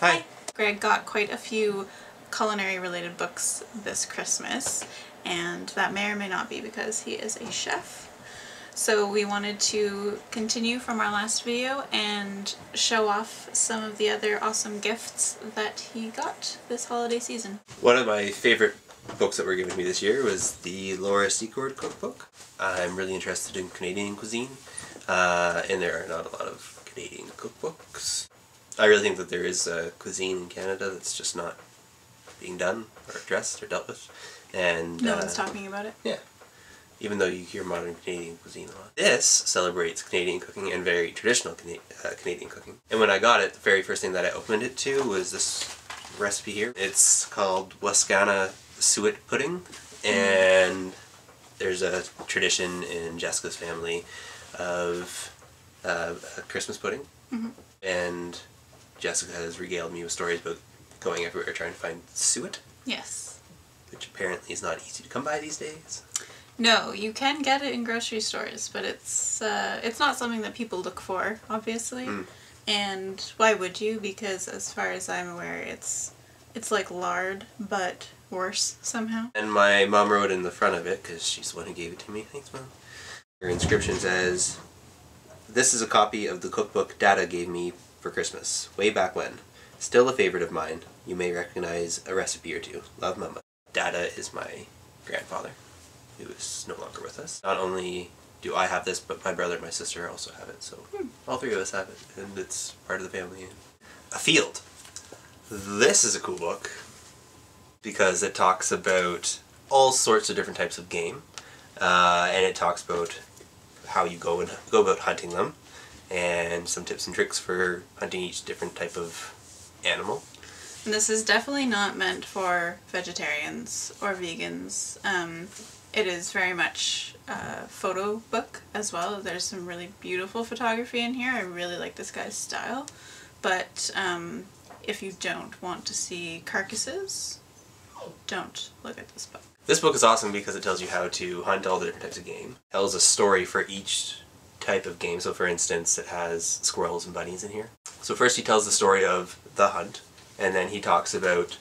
Hi. Greg got quite a few culinary related books this Christmas, and that may or may not be because he is a chef. So we wanted to continue from our last video and show off some of the other awesome gifts that he got this holiday season. One of my favorite books that were given to me this year was the Secord Cookbook. I'm really interested in Canadian cuisine, and there are not a lot of Canadian cookbooks. I really think that there is a cuisine in Canada that's just not being done or addressed or dealt with. And no one's talking about it? Yeah. Even though you hear modern Canadian cuisine a lot. This celebrates Canadian cooking and very traditional Canadian cooking. And when I got it, the very first thing that I opened it to was this recipe here. It's called Wascana suet pudding, and there's a tradition in Jessica's family of a Christmas pudding. And Jessica has regaled me with stories about going everywhere trying to find suet. Yes. Which apparently is not easy to come by these days. No, you can get it in grocery stores, but it's not something that people look for, obviously. And why would you? Because as far as I'm aware, it's like lard, but worse somehow. And my mom wrote in the front of it, because she's the one who gave it to me. Thanks, Mom. Her inscription says, "This is a copy of the cookbook Dada gave me for Christmas, way back when. Still a favorite of mine. You may recognize a recipe or two. Love, Mama." Dada is my grandfather, who is no longer with us. Not only do I have this, but my brother and my sister also have it, so all three of us have it, and it's part of the family. A field. This is a cool book, because it talks about all sorts of different types of game, and it talks about how you go about hunting them, and some tips and tricks for hunting each different type of animal. And this is definitely not meant for vegetarians or vegans. It is very much a photo book as well. There's some really beautiful photography in here. I really like this guy's style. But if you don't want to see carcasses, don't look at this book. This book is awesome because it tells you how to hunt all the different types of game. It tells a story for each type of game. So for instance, it has squirrels and bunnies in here. So first he tells the story of the hunt, and then he talks about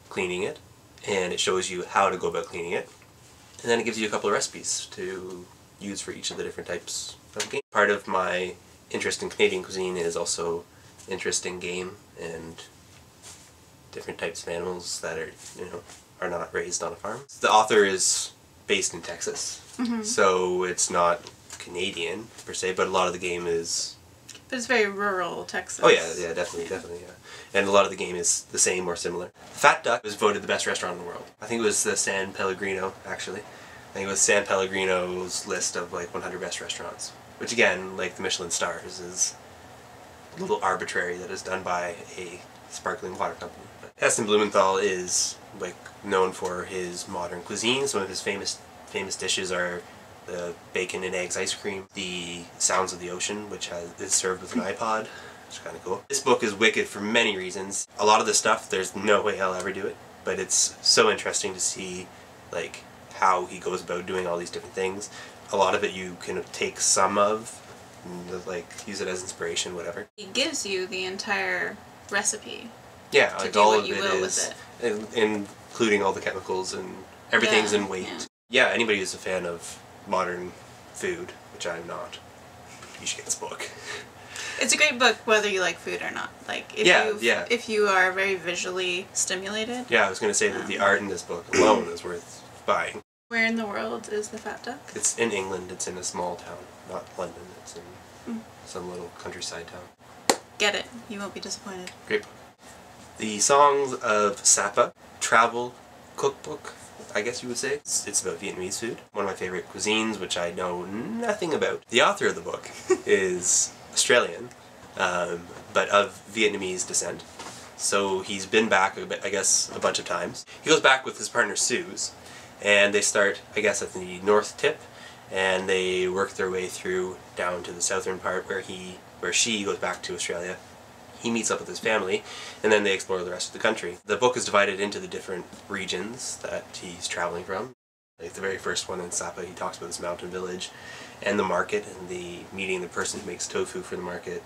cleaning it, and it shows you how to go about cleaning it. And then it gives you a couple of recipes to use for each of the different types of game. Part of my interest in Canadian cuisine is also interest in game and different types of animals that are not raised on a farm. The author is based in Texas, so it's not Canadian per se, but a lot of the game is... But it's very rural Texas. Oh yeah, definitely, yeah. And a lot of the game is the same or similar. The Fat Duck was voted the best restaurant in the world. I think it was the San Pellegrino, actually. I think it was San Pellegrino's list of like 100 best restaurants. Which again, like the Michelin stars, is a little arbitrary that is done by a sparkling water company. But Heston Blumenthal is like known for his modern cuisine. Some of his famous dishes are the bacon and eggs ice cream, the Sounds of the Ocean, which is served with an iPod, which is kind of cool. This book is wicked for many reasons. A lot of the stuff, there's no way I'll ever do it, but it's so interesting to see like how he goes about doing all these different things. A lot of it you can take some of, and, like use it as inspiration, whatever. He gives you the entire recipe. Yeah, like all of it is, including all the chemicals and everything's in weight. Yeah, anybody who's a fan of modern food, which I'm not, you should get this book. It's a great book whether you like food or not. Like if you are very visually stimulated. Yeah, I was going to say that the art in this book alone is worth buying. Where in the world is the Fat Duck? It's in England. It's in a small town, not London. It's in some little countryside town. Get it. You won't be disappointed. Great book. The Songs of Sapa, travel cookbook, I guess you would say. It's about Vietnamese food. One of my favorite cuisines, which I know nothing about. The author of the book is Australian, but of Vietnamese descent. So he's been back, I guess, a bunch of times. He goes back with his partner Suze, and they start, I guess, at the north tip, and they work their way through down to the southern part where she goes back to Australia. He meets up with his family, and then they explore the rest of the country. The book is divided into the different regions that he's traveling from. Like the very first one in Sapa, he talks about this mountain village and the market and meeting the person who makes tofu for the market.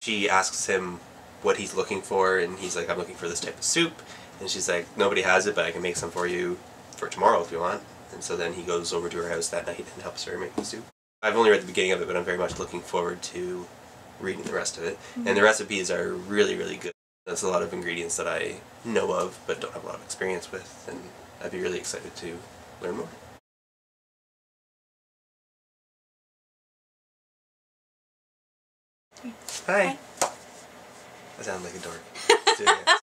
She asks him what he's looking for, and he's like, I'm looking for this type of soup, and she's like, nobody has it, but I can make some for you for tomorrow if you want. And so then he goes over to her house that night and helps her make the soup. I've only read the beginning of it, but I'm very much looking forward to reading the rest of it. And the recipes are really, really good. There's a lot of ingredients that I know of but don't have a lot of experience with, and I'd be really excited to learn more. Hi. I sound like a dork.